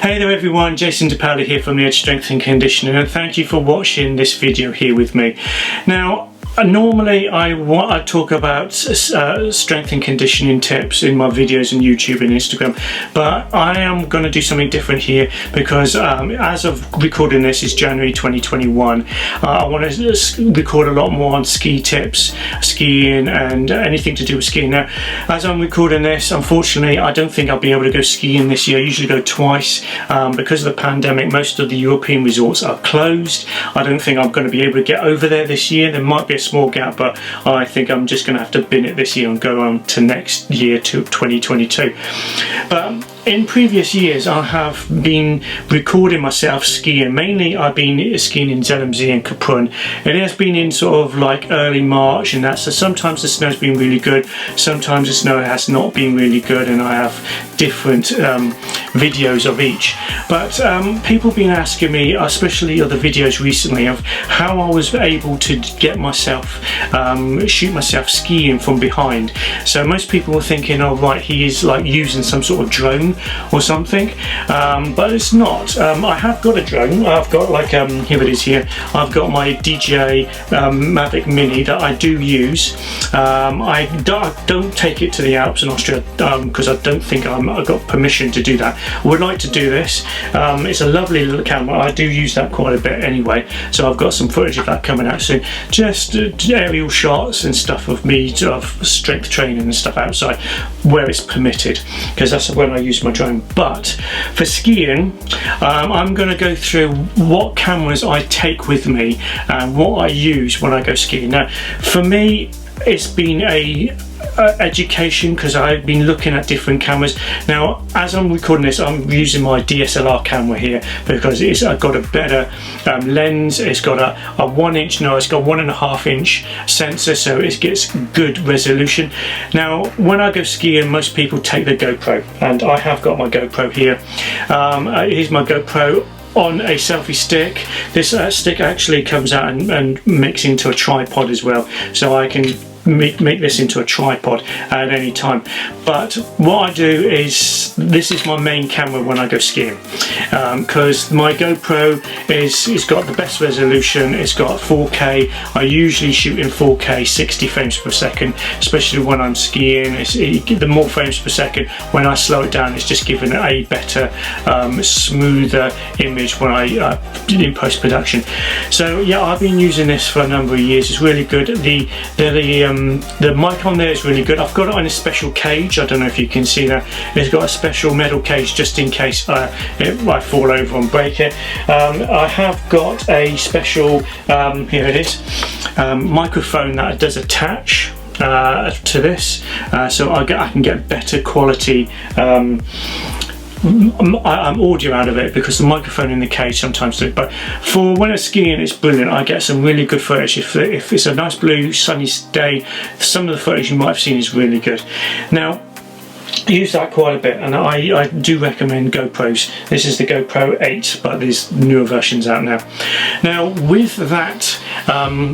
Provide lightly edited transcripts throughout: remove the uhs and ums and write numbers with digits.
Hey there everyone, Jason DePaoli here from the Edge Strength and Conditioning, and thank you for watching this video here with me. Now, normally I talk about strength and conditioning tips in my videos on YouTube and Instagram, but I am going to do something different here because as of recording this is January 2021. I want to record a lot more on ski tips, skiing and anything to do with skiing. Now, as I'm recording this, unfortunately I don't think I'll be able to go skiing this year. I usually go twice. Because of the pandemic, most of the European resorts are closed. I don't think I'm going to be able to get over there this year. There might be a small gap, but I think I'm just going to have to bin it this year and go on to next year, to 2022. But in previous years I have been recording myself skiing. Mainly I've been skiing in Zellamzee and Kaprun. It has been in sort of like early March and that, so sometimes the snow's been really good, sometimes the snow has not been really good, and I have different videos of each. But people have been asking me, especially other videos recently, of how I was able to get myself, shoot myself skiing from behind. So most people were thinking, oh right, he is like using some sort of drone or something, but it's not. I have got a drone. I've got like, here it is here, I've got my DJI Mavic Mini that I do use. I don't take it to the Alps in Austria because I don't think I've got permission to do that. I would like to do this. It's a lovely little camera. I do use that quite a bit anyway, so I've got some footage of that coming out soon. Just aerial shots and stuff of me of strength training and stuff outside where it's permitted, because that's when I use my drone. But for skiing, I'm going to go through what cameras I take with me and what I use when I go skiing. Now, for me, it's been a education because I've been looking at different cameras. Now, as I'm recording this, I'm using my DSLR camera here because I've got a better lens. It's got a 1 inch, no, it's got 1.5 inch sensor, so it gets good resolution. Now, when I go skiing, most people take the GoPro, and I have got my GoPro here. Here's my GoPro on a selfie stick. This stick actually comes out and makes into a tripod as well, so I can make this into a tripod at any time. But what I do is, this is my main camera when I go skiing, because my GoPro it's got the best resolution. It's got 4K. I usually shoot in 4K 60 frames per second, especially when I'm skiing. The more frames per second, when I slow it down, it's just giving it a better smoother image when I in post-production. So yeah, I've been using this for a number of years. It's really good. The mic on there is really good. I've got it on a special cage. I don't know if you can see that. It's got a special metal cage just in case I fall over and break it. I have got a special, here it is, microphone that does attach to this, so I can get better quality audio out of it, because the microphone in the cage sometimes do. But for when I'm skiing, it's brilliant. I get some really good footage. If it's a nice blue sunny day, some of the footage you might have seen is really good. Now, I use that quite a bit, and I do recommend GoPros. This is the GoPro 8, but there's newer versions out now. Now, with that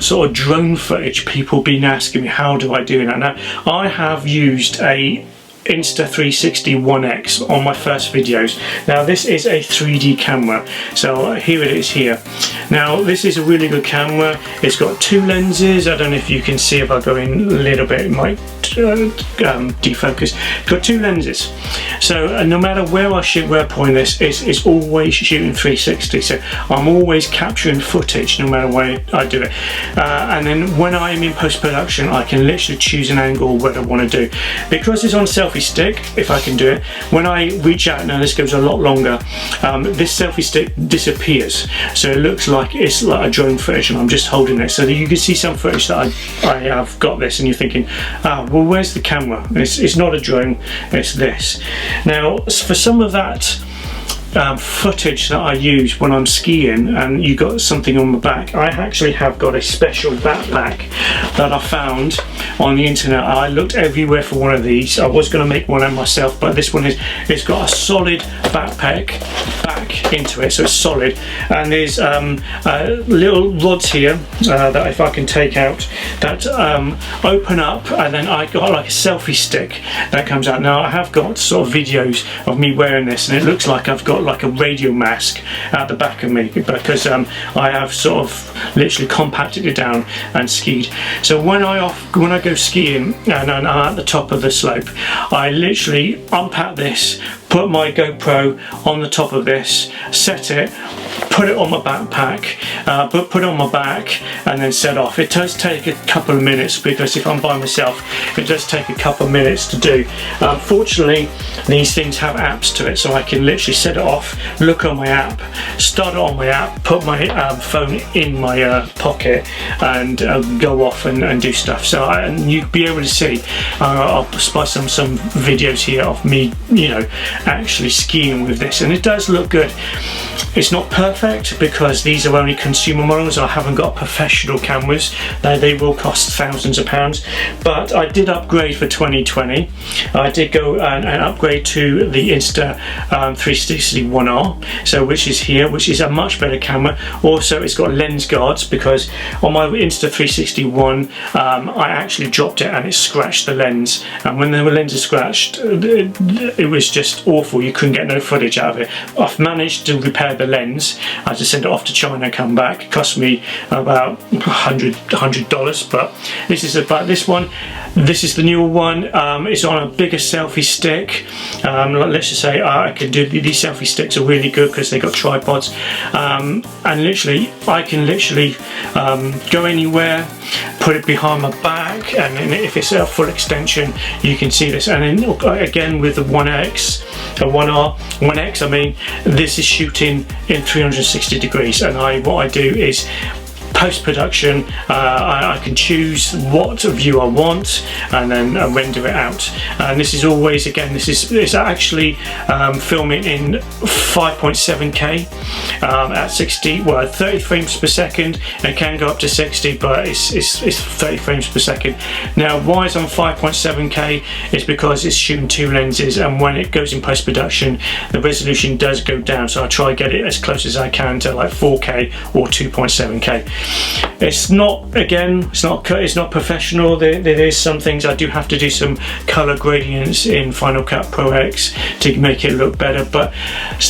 sort of drone footage, people have been asking me, how do I do that? Now, I have used a Insta360 1X on my first videos. Now, this is a 3D camera, so here it is here. Now, this is a really good camera. It's got 2 lenses. I don't know if you can see, if I go in a little bit it might defocus. It's got 2 lenses, so no matter where I shoot, where I point this, it's always shooting 360, so I'm always capturing footage no matter where I do it. And then when I'm in post-production, I can literally choose an angle where I want to do. Because it's on selfie stick, if I can do it, when I reach out, now this goes a lot longer, this selfie stick disappears, so it looks like it's like a drone footage and I'm just holding it, so that you can see some footage that I have got this, and you're thinking, well, where's the camera? It's not a drone, it's this. Now, for some of that footage that I use when I'm skiing, and you got something on the back, I actually have got a special backpack that I found on the internet. I looked everywhere for one of these. I was going to make one out myself, but this one it's got a solid backpack back into it, so it's solid, and there's little rods here that if I can take out, that open up, and then I got like a selfie stick that comes out. Now, I have got sort of videos of me wearing this, and it looks like I've got like a radio mask at the back of me, because I have sort of literally compacted it down and skied. So when I go skiing and I'm at the top of the slope, I literally unpack this, put my GoPro on the top of this, set it, put it on my backpack, put it on my back, and then set off. It does take a couple of minutes, because if I'm by myself, it does take a couple of minutes to do. Fortunately, these things have apps to it, so I can literally set it off, look on my app, start it on my app, put my phone in my pocket, and go off and do stuff. So and you'll be able to see, I'll spice some videos here of me, you know, actually skiing with this, and it does look good. It's not perfect because these are only consumer models. I haven't got professional cameras. They will cost thousands of pounds, but I did upgrade for 2020. I did go and upgrade to the Insta360 1R, so which is here, which is a much better camera. Also, it's got lens guards, because on my Insta360 one, I actually dropped it and it scratched the lens, and when the lens is scratched, it was just awful. You couldn't get no footage out of it. I've managed to repair the lens. I had to send it off to China and come back. It cost me about $100, but this is about this one. This is the newer one. It's on a bigger selfie stick. Let's just say I can do these selfie sticks are really good because they got tripods, and literally I can literally go anywhere, put it behind my back, and then if it's a full extension, you can see this. And then again with the 1X, 1X, I mean, this is shooting in 360 degrees, and what I do is post-production, I can choose what view I want and then render it out. And this is always, again, it's actually filming in 5.7K at 30 frames per second. It can go up to 60, but it's 30 frames per second. Now, why it's on 5.7K is because it's shooting two lenses, and when it goes in post-production, the resolution does go down. So I try to get it as close as I can to like 4K or 2.7K. It's not, again, it's not professional. There is some things I do have to do some color gradients in Final Cut Pro X to make it look better, but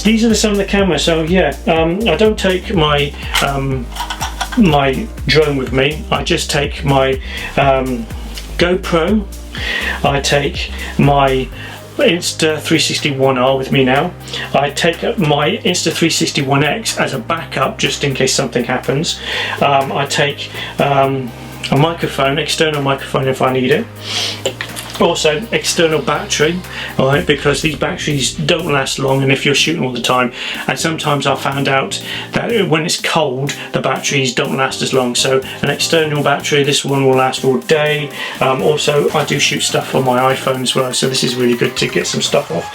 these are some of the cameras. So yeah, I don't take my my drone with me. I just take my GoPro, I take my Insta360 1R with me now. I take my Insta360 1X as a backup just in case something happens. I take a microphone, external microphone if I need it. Also external battery, alright, because these batteries don't last long, and if you're shooting all the time, and sometimes I found out that when it's cold the batteries don't last as long. So an external battery, this one will last all day. Also I do shoot stuff on my iPhone as well, so this is really good to get some stuff off.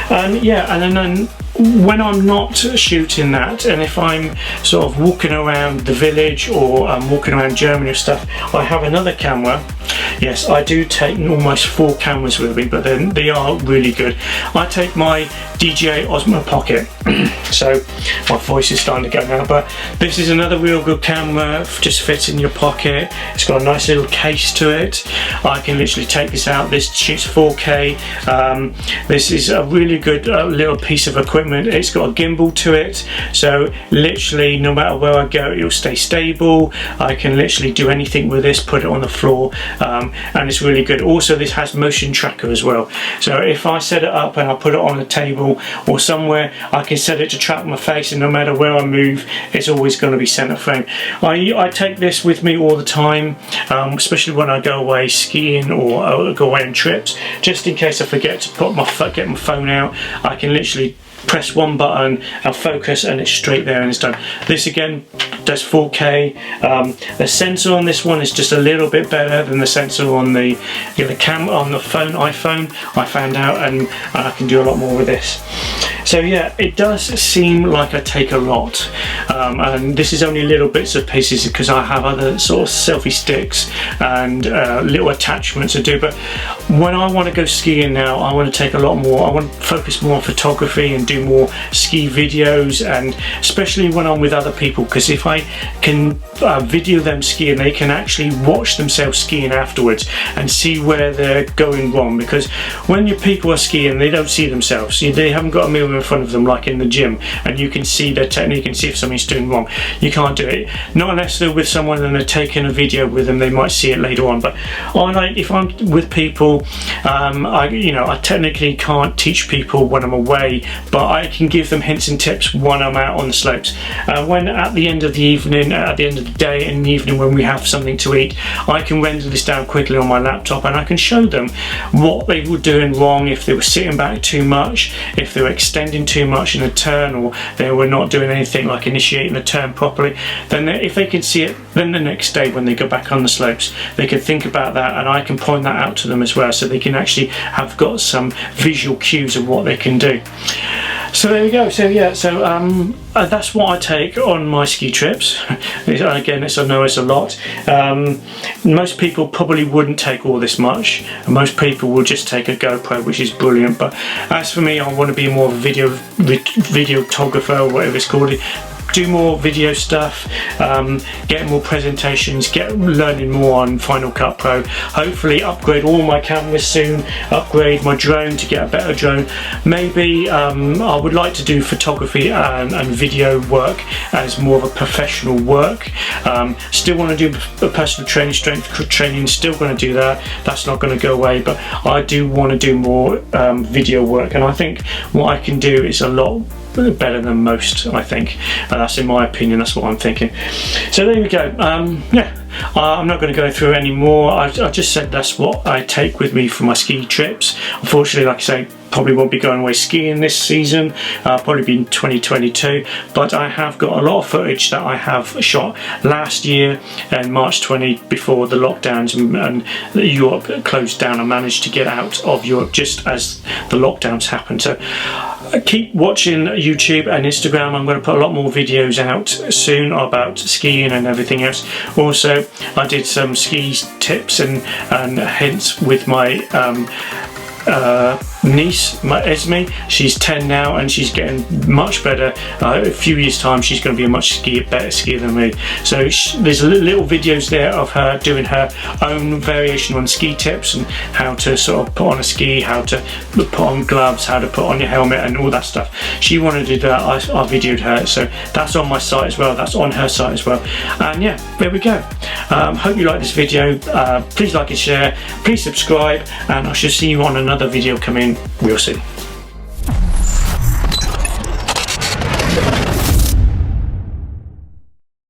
And yeah, and then when I'm not shooting that, and if I'm sort of walking around the village or I'm walking around Germany or stuff, I have another camera. Yes, I do take almost 4 cameras with me, but then they are really good. I take my DJI Osmo Pocket. So my voice is starting to go now, but this is another real good camera, just fits in your pocket. It's got a nice little case to it. I can literally take this out. This shoots 4K. This is a really good little piece of equipment. It's got a gimbal to it, so literally no matter where I go, it'll stay stable. I can literally do anything with this, put it on the floor, and it's really good. Also, this has motion tracker as well, so if I set it up and I put it on a table or somewhere, I can set it to track my face, and no matter where I move, it's always going to be center frame. I take this with me all the time, especially when I go away skiing or go away on trips, just in case I forget to get my phone out. I can literally press one button and focus, and it's straight there and it's done. This again does 4K. The sensor on this one is just a little bit better than the sensor on the camera on the iPhone. I found out, and I can do a lot more with this. So yeah, it does seem like I take a lot, and this is only little bits and pieces because I have other sort of selfie sticks and little attachments to do. But when I want to go skiing now, I want to take a lot more. I want to focus more on photography and do more ski videos, and especially when I'm with other people, because if I can video them skiing, they can actually watch themselves skiing afterwards and see where they're going wrong, because when your people are skiing, they don't see themselves. They haven't got a mirror in front of them like in the gym, and you can see their technique and see if something's doing wrong. You can't do it, not unless they're with someone and they're taking a video with them. They might see it later on, but if I'm with people, I technically can't teach people when I'm away, but I can give them hints and tips when I'm out on the slopes. When at the end of the evening, at the end of the day in the evening when we have something to eat, I can render this down quickly on my laptop and I can show them what they were doing wrong, if they were sitting back too much, if they were extending too much in a turn, or they were not doing anything like initiating a turn properly. Then if they can see it, then the next day when they go back on the slopes, they can think about that, and I can point that out to them as well, so they can actually have got some visual cues of what they can do. So there we go. So yeah, that's what I take on my ski trips. Again, I know it's a lot. Most people probably wouldn't take all this much, and most people will just take a GoPro, which is brilliant. But as for me, I want to be more of a videographer, or whatever it's called. Do more video stuff, get more presentations, learning more on Final Cut Pro, hopefully upgrade all my cameras soon, upgrade my drone to get a better drone. Maybe I would like to do photography and video work as more of a professional work. Still want to do a personal training, strength training, still going to do that, that's not going to go away, but I do want to do more video work, and I think what I can do is a lot better than most, I think. That's in my opinion, that's what I'm thinking. So there we go. Yeah, I'm not going to go through any more. I just said that's what I take with me for my ski trips. Unfortunately, like I say, probably won't be going away skiing this season, probably be in 2022, but I have got a lot of footage that I have shot last year in March 20, before the lockdowns and Europe closed down. I managed to get out of Europe just as the lockdowns happened. So keep watching YouTube and Instagram. I'm going to put a lot more videos out soon about skiing and everything else. Also, I did some ski tips and hints with my niece, my Esme. She's 10 now and she's getting much better. A few years time she's going to be a much better skier than me. So there's little videos there of her doing her own variation on ski tips and how to sort of put on a ski, how to put on gloves, how to put on your helmet and all that stuff. She wanted to do that, I videoed her, so that's on my site as well, that's on her site as well. And yeah, there we go. Hope you like this video. Please like and share, please subscribe, and I shall see you on another video coming real soon.